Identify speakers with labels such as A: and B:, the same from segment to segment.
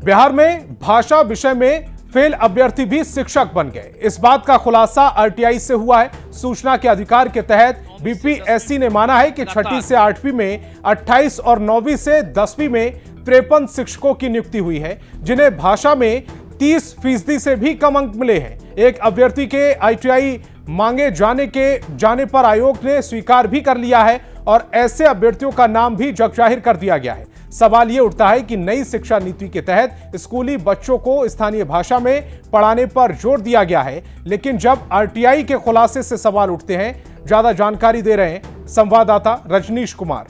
A: बिहार में भाषा विषय में फेल अभ्यर्थी भी शिक्षक बन गए। इस बात का खुलासा आरटीआई से हुआ है। सूचना के अधिकार के तहत बीपीएससी ने माना है कि 6ठी से 8वीं में 28 और 9वीं से 10वीं में 53 शिक्षकों की नियुक्ति हुई है, जिन्हें भाषा में 30% से भी कम अंक मिले हैं। एक अभ्यर्थी के आईटीआई मांगे जाने पर आयोग ने स्वीकार भी कर लिया है और ऐसे अभ्यर्थियों का नाम भी जगजाहिर कर दिया गया है। सवाल यह उठता है कि नई शिक्षा नीति के तहत स्कूली बच्चों को स्थानीय भाषा में पढ़ाने पर जोर दिया गया है, लेकिन जब आरटीआई के खुलासे से सवाल उठते हैं। ज्यादा जानकारी दे रहे हैं संवाददाता रजनीश कुमार।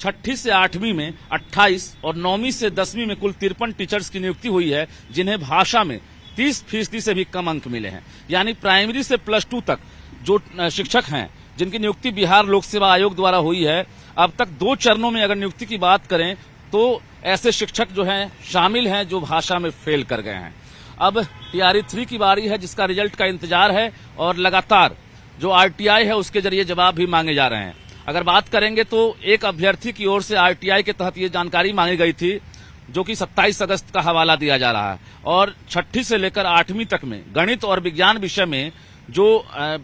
B: 6ठी से 8वीं में 28 और 9वीं से 10वीं में कुल 53 टीचर्स की नियुक्ति हुई है, जिन्हें भाषा में 30% से भी कम अंक मिले हैं। यानी प्राइमरी से +2 तक जो शिक्षक हैं, जिनकी नियुक्ति बिहार लोक सेवा आयोग द्वारा हुई है, अब तक 2 चरणों में अगर नियुक्ति की बात करें तो ऐसे शिक्षक जो हैं शामिल हैं जो भाषा में फेल कर गए हैं। अब टीआरई 3 की बारी है, जिसका रिजल्ट का इंतजार है और लगातार जो आरटीआई है उसके जरिए जवाब भी मांगे जा रहे हैं। अगर बात करेंगे तो एक अभ्यर्थी की ओर से आरटीआई के तहत ये जानकारी मांगी गई थी, जो कि 27 अगस्त का हवाला दिया जा रहा है, और 6ठी से लेकर 8वीं तक में गणित और विज्ञान विषय में जो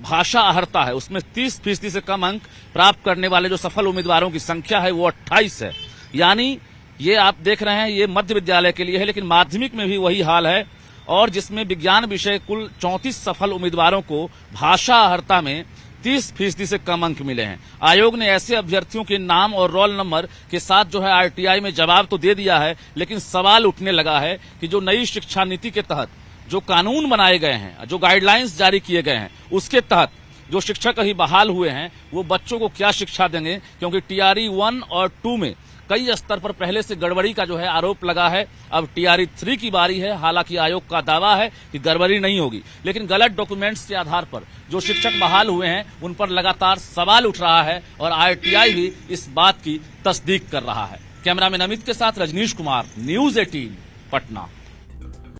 B: भाषा अर्हता है उसमें 30% से कम अंक प्राप्त करने वाले जो सफल उम्मीदवारों की संख्या है वो 28 है। यानी ये आप देख रहे हैं ये मध्य विद्यालय के लिए है, लेकिन माध्यमिक में भी वही हाल है, और जिसमें विज्ञान विषय कुल 34 सफल उम्मीदवारों को भाषा अर्हता में 30% से कम अंक मिले हैं। आयोग ने ऐसे अभ्यर्थियों के नाम और रोल नंबर के साथ जो है आरटीआई में जवाब तो दे दिया है, लेकिन सवाल उठने लगा है कि जो नई शिक्षा नीति के तहत जो कानून बनाए गए हैं, जो गाइडलाइंस जारी किए गए हैं, उसके तहत जो शिक्षक अभी बहाल हुए हैं वो बच्चों को क्या शिक्षा देंगे, क्योंकि टीआरई 1 और 2 में कई स्तर पर पहले से गड़बड़ी का जो है आरोप लगा है। अब टीआरई 3 की बारी है। हालांकि आयोग का दावा है कि गड़बड़ी नहीं होगी, लेकिन गलत डॉक्यूमेंट्स के आधार पर जो शिक्षक बहाल हुए हैं उन पर लगातार सवाल उठ रहा है और आरटीआई भी इस बात की तस्दीक कर रहा है। कैमरामैन अमित के साथ रजनीश कुमार, न्यूज़ 18 पटना।